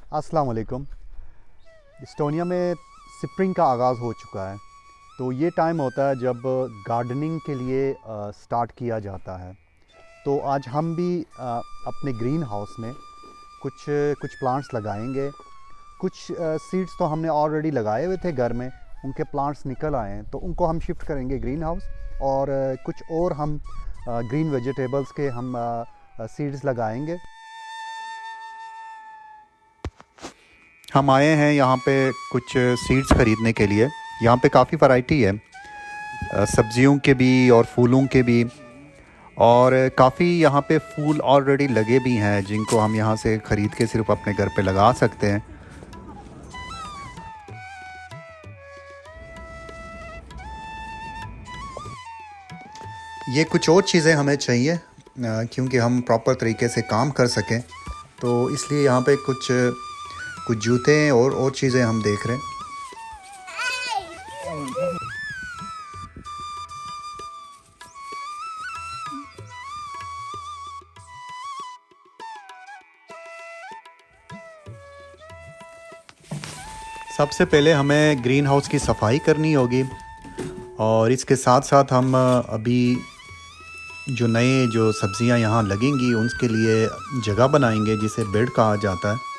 अस्सलाम वालेकुम। इस्टोनिया में स्प्रिंग का आगाज़ हो चुका है। तो ये टाइम होता है जब गार्डनिंग के लिए स्टार्ट किया जाता है। तो आज हम भी अपने ग्रीन हाउस में कुछ कुछ प्लांट्स लगाएंगे। कुछ सीड्स तो हमने ऑलरेडी लगाए हुए थे घर में, उनके प्लांट्स निकल आए हैं तो उनको हम शिफ्ट करेंगे ग्रीन हाउस। और कुछ और हम ग्रीन वेजिटेबल्स के हम सीड्स लगाएंगे। हम आए हैं यहाँ पे कुछ सीड्स ख़रीदने के लिए। यहाँ पे काफ़ी वैरायटी है, सब्जियों के भी और फूलों के भी। और काफ़ी यहाँ पे फूल ऑलरेडी लगे भी हैं जिनको हम यहाँ से ख़रीद के सिर्फ अपने घर पे लगा सकते हैं। ये कुछ और चीज़ें हमें चाहिए क्योंकि हम प्रॉपर तरीके से काम कर सकें, तो इसलिए यहाँ पे कुछ कुछ जूते और चीज़ें हम देख रहे हैं। सबसे पहले हमें ग्रीन हाउस की सफाई करनी होगी और इसके साथ साथ हम अभी जो नए जो सब्ज़ियां यहाँ लगेंगी उसके लिए जगह बनाएंगे जिसे बेड कहा जाता है।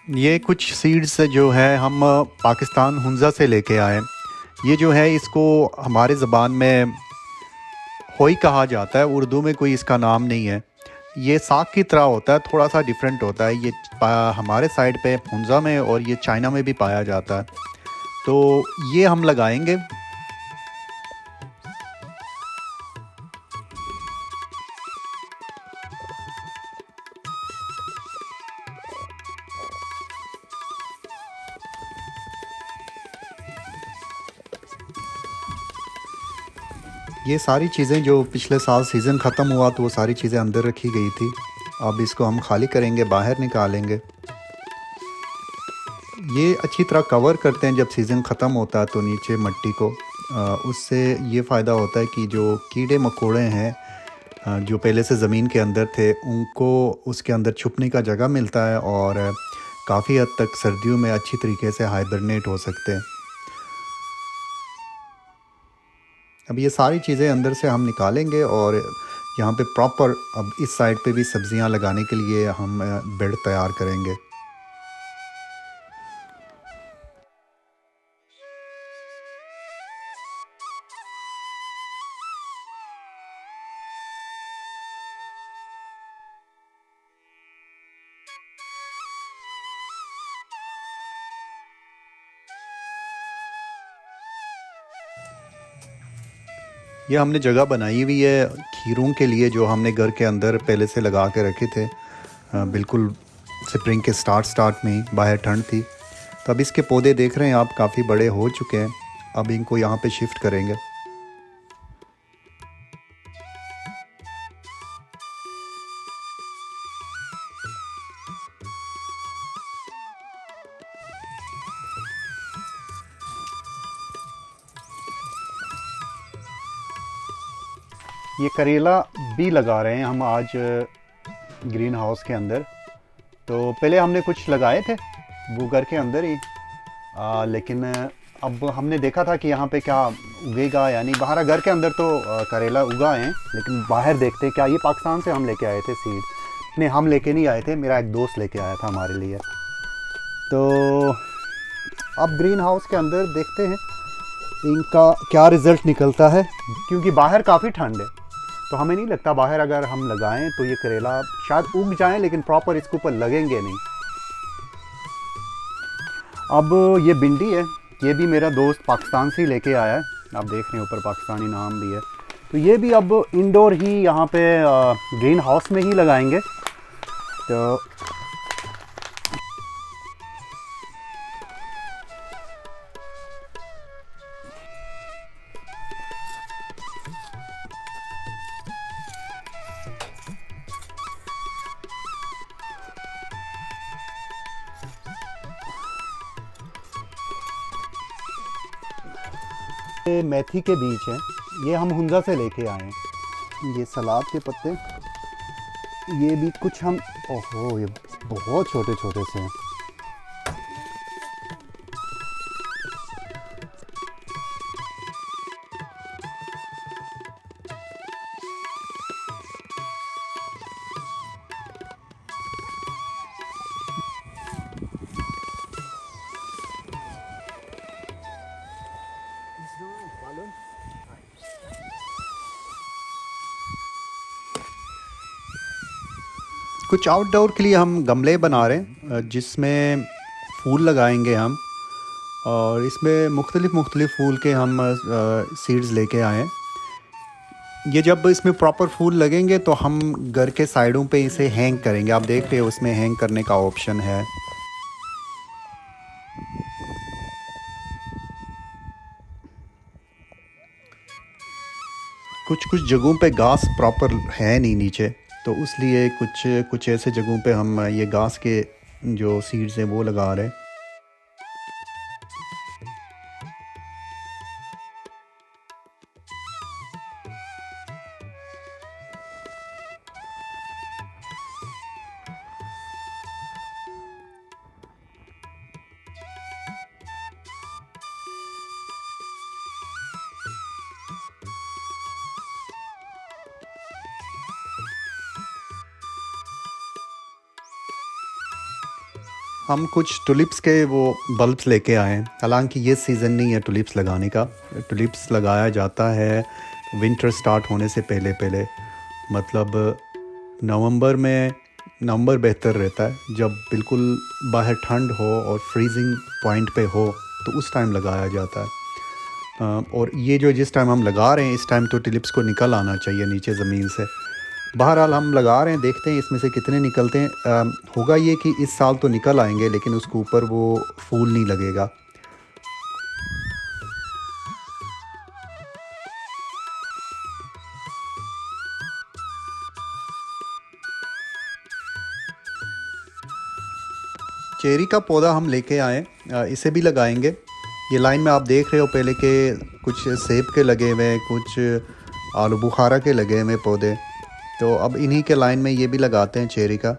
ये कुछ सीड्स जो है हम पाकिस्तान हुंज़ा से लेके आए। ये जो है इसको हमारे ज़बान में होई कहा जाता है, उर्दू में कोई इसका नाम नहीं है। ये साग की तरह होता है, थोड़ा सा डिफरेंट होता है। ये हमारे साइड पे हुंज़ा में और ये चाइना में भी पाया जाता है। तो ये हम लगाएंगे। ये सारी चीज़ें जो पिछले साल सीज़न ख़त्म हुआ तो वो सारी चीज़ें अंदर रखी गई थी। अब इसको हम खाली करेंगे, बाहर निकालेंगे। ये अच्छी तरह कवर करते हैं जब सीज़न ख़त्म होता है तो नीचे मिट्टी को। उससे ये फ़ायदा होता है कि जो कीड़े मकोड़े हैं जो पहले से ज़मीन के अंदर थे उनको उसके अंदर छुपने का जगह मिलता है और काफ़ी हद तक सर्दियों में अच्छी तरीके से हाइबरनेट हो सकते हैं। अब ये सारी चीज़ें अंदर से हम निकालेंगे और यहाँ पे प्रॉपर अब इस साइड पे भी सब्जियाँ लगाने के लिए हम बेड तैयार करेंगे। ये हमने जगह बनाई हुई है खीरों के लिए जो हमने घर के अंदर पहले से लगा के रखे थे। बिल्कुल स्प्रिंग के स्टार्ट में ही बाहर ठंड थी, तो अब इसके पौधे देख रहे हैं आप काफ़ी बड़े हो चुके हैं। अब इनको यहाँ पे शिफ्ट करेंगे। ये करेला भी लगा रहे हैं हम आज ग्रीन हाउस के अंदर। तो पहले हमने कुछ लगाए थे वो घर के अंदर ही, लेकिन अब हमने देखा था कि यहाँ पे क्या उगेगा, यानी बाहर घर के अंदर तो करेला उगा है, लेकिन बाहर देखते हैं क्या। ये पाकिस्तान से हम लेके आए थे सीड। नहीं, हम लेके नहीं आए थे, मेरा एक दोस्त लेके आया था हमारे लिए। तो अब ग्रीन हाउस के अंदर देखते हैं इनका क्या रिज़ल्ट निकलता है, क्योंकि बाहर काफ़ी ठंड है। तो हमें नहीं लगता बाहर अगर हम लगाएं तो ये करेला शायद उग जाएं, लेकिन प्रॉपर इसके ऊपर लगेंगे नहीं। अब ये भिंडी है, ये भी मेरा दोस्त पाकिस्तान से ही लेके आया है। आप देख रहे हैं ऊपर पाकिस्तानी नाम भी है। तो ये भी अब इंडोर ही यहाँ पे ग्रीन हाउस में ही लगाएंगे। तो ये मेथी के बीज हैं, ये हम हुंजा से लेके आए हैं। ये सलाद के पत्ते, ये भी कुछ हम, ओहो ये बहुत छोटे छोटे से हैं। कुछ आउटडोर के लिए हम गमले बना रहे हैं जिसमें फूल लगाएंगे हम, और इसमें मुख्तलिफ़ फूल के हम सीड्स लेके आए हैं। ये जब इसमें प्रॉपर फूल लगेंगे तो हम घर के साइडों पे इसे हैंग करेंगे। आप देख रहे हो उसमें हैंग करने का ऑप्शन है। कुछ जगहों पे घास प्रॉपर है नहीं नीचे, तो इसलिए कुछ ऐसे जगहों पे हम ये घास के जो सीड्स हैं वो लगा रहे हैं। हम कुछ टुलिप्स के वो बल्ब्स लेके आए हैं। हालांकि ये सीज़न नहीं है टुलिप्स लगाने का। टुलिप्स लगाया जाता है विंटर स्टार्ट होने से पहले पहले, मतलब नवंबर बेहतर रहता है, जब बिल्कुल बाहर ठंड हो और फ्रीजिंग पॉइंट पे हो तो उस टाइम लगाया जाता है। और ये जो जिस टाइम हम लगा रहे हैं इस टाइम तो टुलिप्स को निकल आना चाहिए नीचे ज़मीन से। बहरहाल हम लगा रहे हैं, देखते हैं इसमें से कितने निकलते हैं। होगा ये कि इस साल तो निकल आएंगे लेकिन उसके ऊपर वो फूल नहीं लगेगा। चेरी का पौधा हम लेके आए, इसे भी लगाएंगे। ये लाइन में आप देख रहे हो पहले के कुछ सेब के लगे हुए, कुछ आलू बुखारा के लगे हुए पौधे, तो अब इन्हीं के लाइन में ये भी लगाते हैं चेरी का।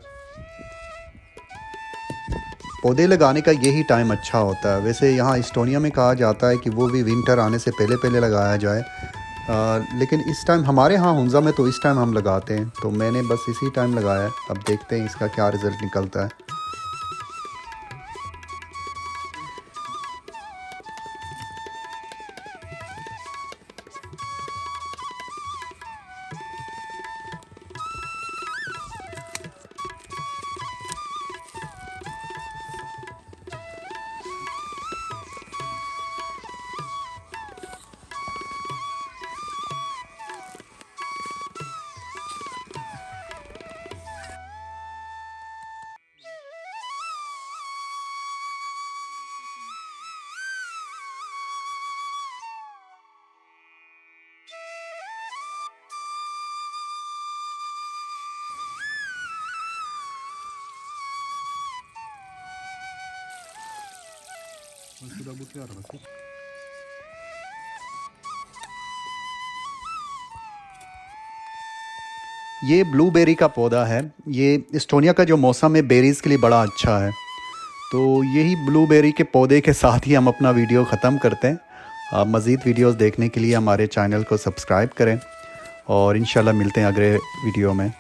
पौधे लगाने का यही टाइम अच्छा होता है। वैसे यहाँ इस्टोनिया में कहा जाता है कि वो भी विंटर आने से पहले पहले लगाया जाए, लेकिन इस टाइम हमारे यहाँ हुंजा में तो इस टाइम हम लगाते हैं, तो मैंने बस इसी टाइम लगाया है। अब देखते हैं इसका क्या रिज़ल्ट निकलता है। ये ब्लूबेरी का पौधा है। ये इस्टोनिया का जो मौसम है बेरीज़ के लिए बड़ा अच्छा है। तो यही ब्लूबेरी के पौधे के साथ ही हम अपना वीडियो ख़त्म करते हैं। आप मज़ीद वीडियोस देखने के लिए हमारे चैनल को सब्सक्राइब करें और इंशाल्लाह मिलते हैं अगले वीडियो में।